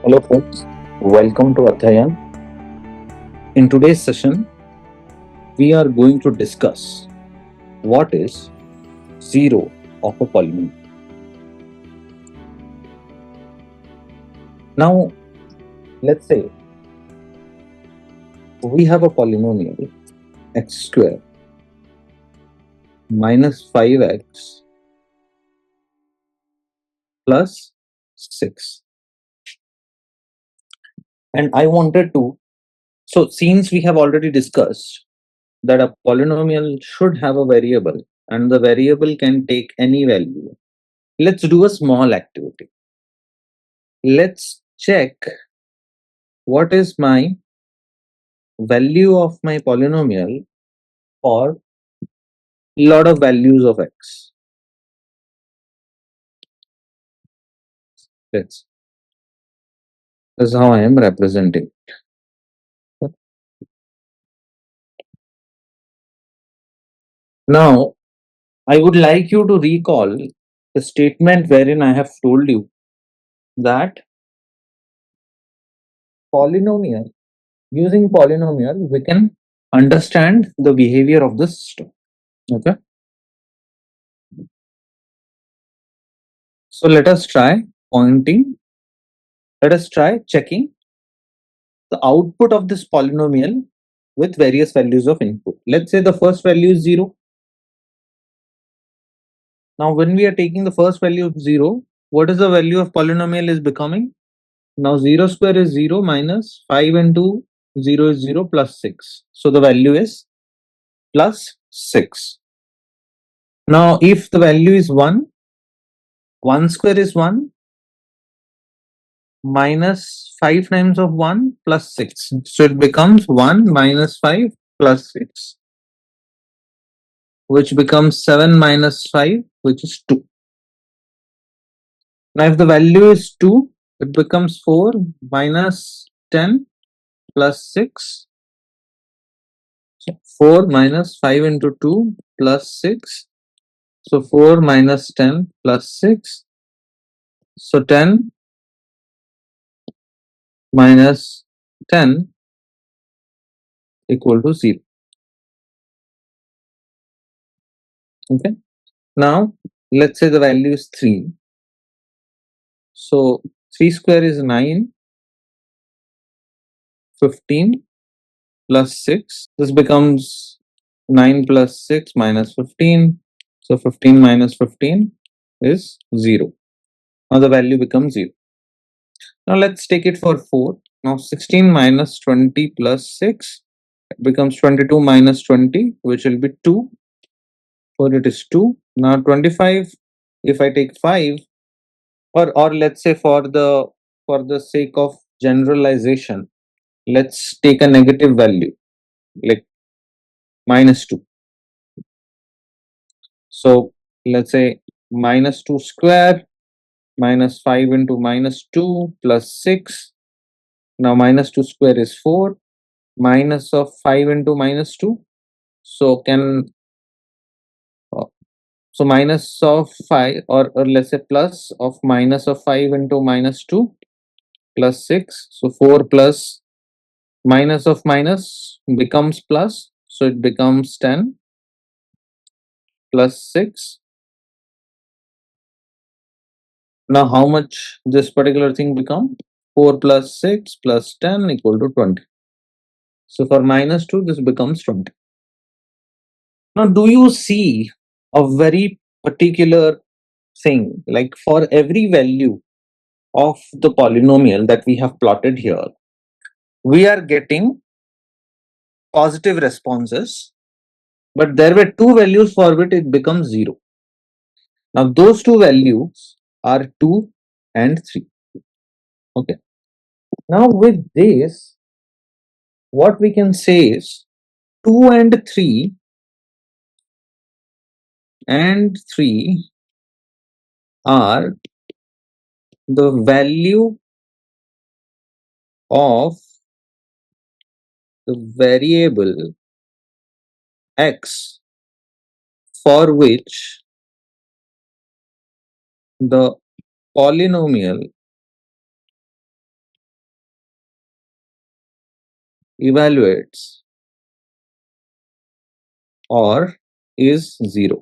Hello folks, welcome to Adhyayan. In today's session, we are going to discuss what is zero of a polynomial. Now, let's say we have a polynomial x square minus 5x plus 6. And I wanted to, so since we have already discussed that a polynomial should have a variable and the variable can take any value, let's do a small activity. Let's check what is my value of my polynomial for lot of values of x. This is how I am representing. Now, I would like you to recall the statement wherein I have told you that polynomial, using polynomial, we can understand the behavior of the system. Okay. So let us try let us try checking the output of this polynomial with various values of input. Let's say the first value is 0. Now, when we are taking the first value of 0, what is the value of polynomial is becoming? Now, 0 square is 0 minus 5 into 0 is 0 plus 6. So, the value is plus 6. Now, if the value is 1, 1 square is 1 minus 5 times of 1 plus 6. So, it becomes 1 minus 5 plus 6, which becomes 7 minus 5, which is 2. Now, if the value is 2, it becomes 4 minus 10 plus 6. So 4 minus 5 into 2 plus 6. So 4 minus 10 plus 6. So 10 minus 10 equal to 0. Okay. Now, let's say the value is 3. So 3 square is 9. 15 plus 6. This becomes 9 plus 6 minus 15. So 15 minus 15 is 0. Now the value becomes 0. Now let's take it for 4. Now 16 minus 20 plus 6 becomes 22 minus 20, which will be 2. For it is 2. Now 25, if I take 5, or let's say for the sake of generalization, let's take a negative value like minus 2. So let's say minus 2 square minus 5 into minus 2 plus 6. Now minus 2 square is 4. Minus of 5 into minus 2. So so minus of 5 or let's say plus of minus of 5 into minus 2 plus 6. So 4 plus minus of minus becomes plus. So it becomes 10 plus 6. Now how much this particular thing become? 4 plus 6 plus 10 equal to 20. So for minus 2 this becomes 20. Now do you see a very particular thing, like for every value of the polynomial that we have plotted here, we are getting positive responses, but there were two values for which it becomes 0. Now those two values are 2 and 3. Okay. Now with this, what we can say is 2 and 3 are the value of the variable x for which the polynomial evaluates or is 0.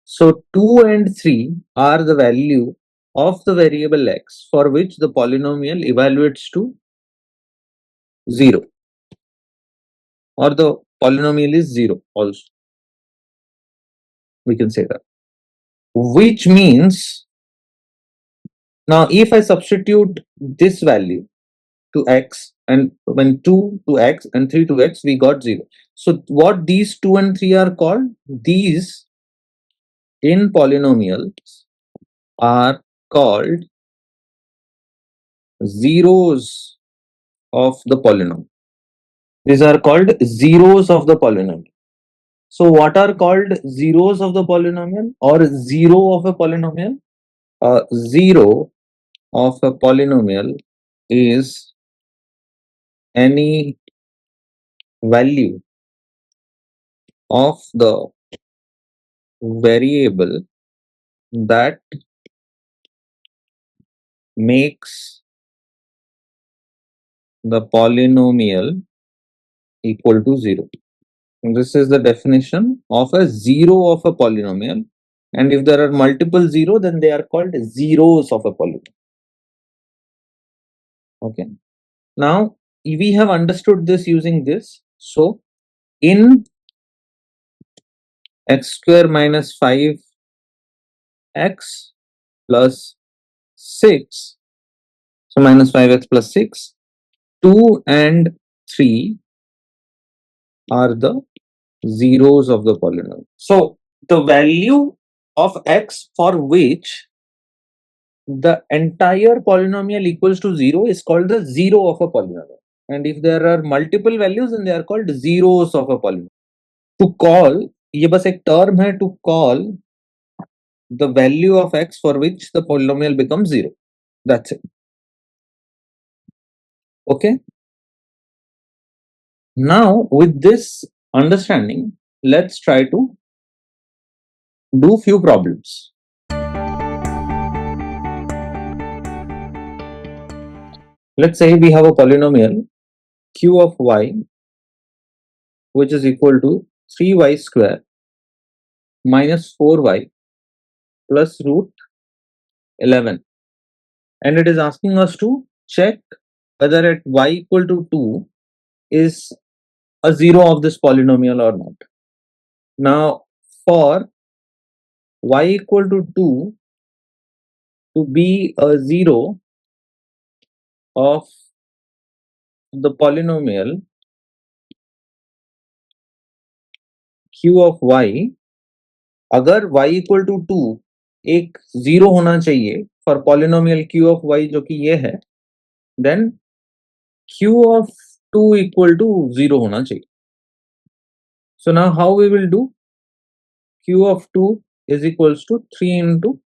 So 2 and 3 are the value of the variable x for which the polynomial evaluates to 0, or the polynomial is 0 also. We can say that. Which means, now if I substitute this value to x, and when 2 to x and 3 to x, we got 0. So what these 2 and 3 are called? These in polynomials are called zeros of the polynomial. These are called zeros of the polynomial. So what are called zeros of the polynomial or zero of a polynomial? Zero of a polynomial is any value of the variable that makes the polynomial equal to 0. This is the definition of a zero of a polynomial. And if there are multiple zero, then they are called zeros of a polynomial. Okay. Now we have understood this using this. So in x square minus 5x plus 6, so minus 5x plus 6, 2 and 3 are the zeros of the polynomial. So the value of x for which the entire polynomial equals to 0 is called the zero of a polynomial. And if there are multiple values, then they are called zeros of a polynomial. To call, ये बस एक term है to call the value of x for which the polynomial becomes 0. That's it. Okay. Now with this understanding, let's try to do few problems. Let's say we have a polynomial q of y which is equal to 3y square minus 4y plus root 11, and it is asking us to check whether at y equal to 2 is a zero of this polynomial or not. Now for y equal to 2 to be a zero of the polynomial q of y, अगर y equal to 2 एक zero होना चाहिए for polynomial q of y जो कि ये है, then q of 2 equal to 0 होना चाहिए. So now how we will do? Q of 2 is equals to 3 into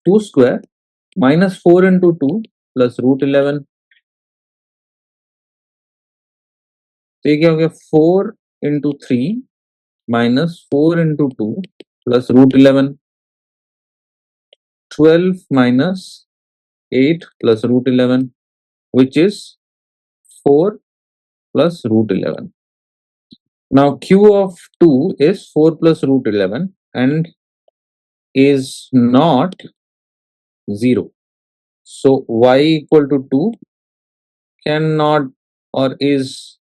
2 square minus 4 into 2 plus root 11. तो ये क्या हो गया? 4 into 3 minus 4 into 2 plus root 11. 12 minus 8 plus root 11, which is 4 plus root 11. Now q of 2 is 4 plus root 11 and is not 0. So y equal to 2 cannot or is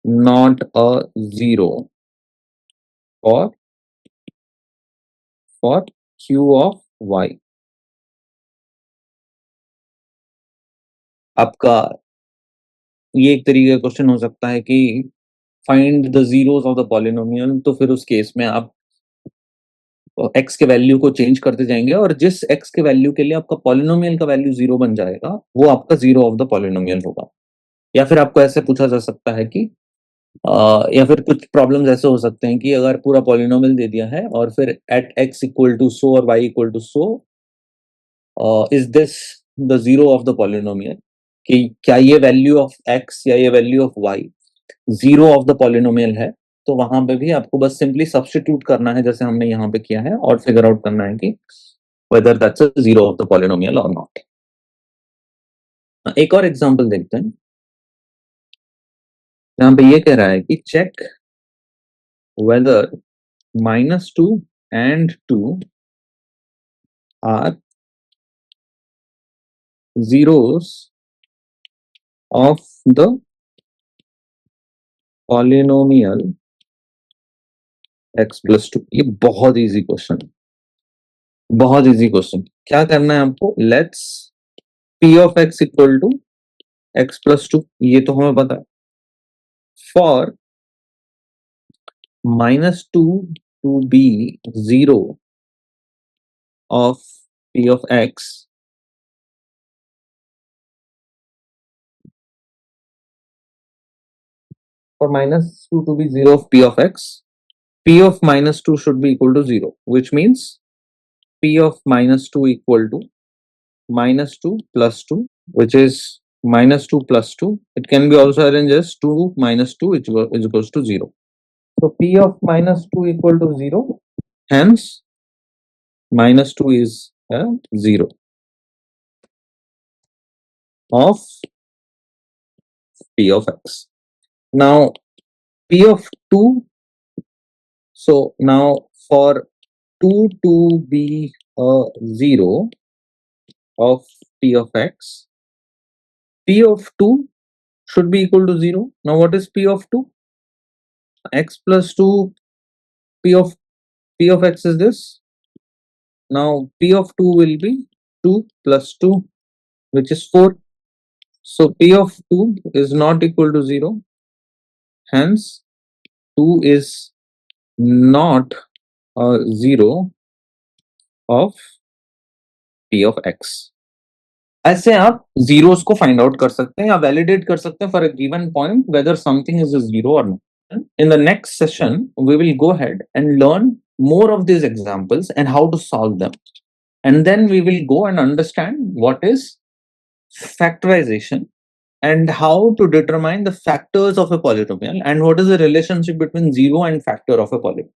not a 0 for q of y. आपका ये एक तरीके का question हो सकता है कि find the zeros of the polynomial, तो फिर उस केस में आप x के वैल्यू को चेंज करते जाएंगे और जिस x के वैल्यू के लिए आपका पॉलिनोमियल का वैल्यू 0 बन जाएगा वो आपका जीरो ऑफ द पॉलिनोमियल होगा. या फिर आपको ऐसे पूछा जा सकता है कि या फिर कुछ प्रॉब्लम्स ऐसे हो सकते हैं कि अगर पूरा पॉलिनोमियल दे दिया है और फिर at x equal to so और y equal to so, is this the zero of the polynomial, कि क्या ये वैल्यू ऑफ x या ये value of y zero of the polynomial है. तो वहां पे भी आपको बस सिंपली सब्स्टिट्यूट करना है जैसे हमने यहाँ पे किया है और फिगर आउट करना है कि whether that's a zero of the polynomial or not. एक और एग्जांपल देखते हैं, यहाँ पे ये कह रहा है कि check whether -2 and 2 are zeros of the polynomial x plus 2। ये बहुत इजी क्वेश्चन, बहुत इजी क्वेश्चन। क्या करना है आपको, let's p of x equal to x plus 2, ये तो हमें पता है। For -2 to be 0 of p of x, for -2 to be 0 of p of x, p of -2 should be equal to 0, which means p of -2 equal to -2 plus 2, which is -2 plus 2. It can be also arranged as 2 minus 2, which is equals to 0. So p of -2 equal to 0, hence -2 is a 0 of p of x. Now p of 2, so now for 2 to be a 0 of p of x, p of 2 should be equal to 0. Now what is p of 2? X plus 2, p of x is this. Now p of 2 will be 2 plus 2, which is 4. So p of 2 is not equal to 0. Hence 2 is not a 0 of p of x. ऐसे आप zeros को find out कर सकते हैं या validate कर सकते हैं for a given point whether something is a zero or not. In the next session, we will go ahead and learn more of these examples and how to solve them. And then we will go and understand what is factorization and how to determine the factors of a polynomial and what is the relationship between zero and factor of a polynomial.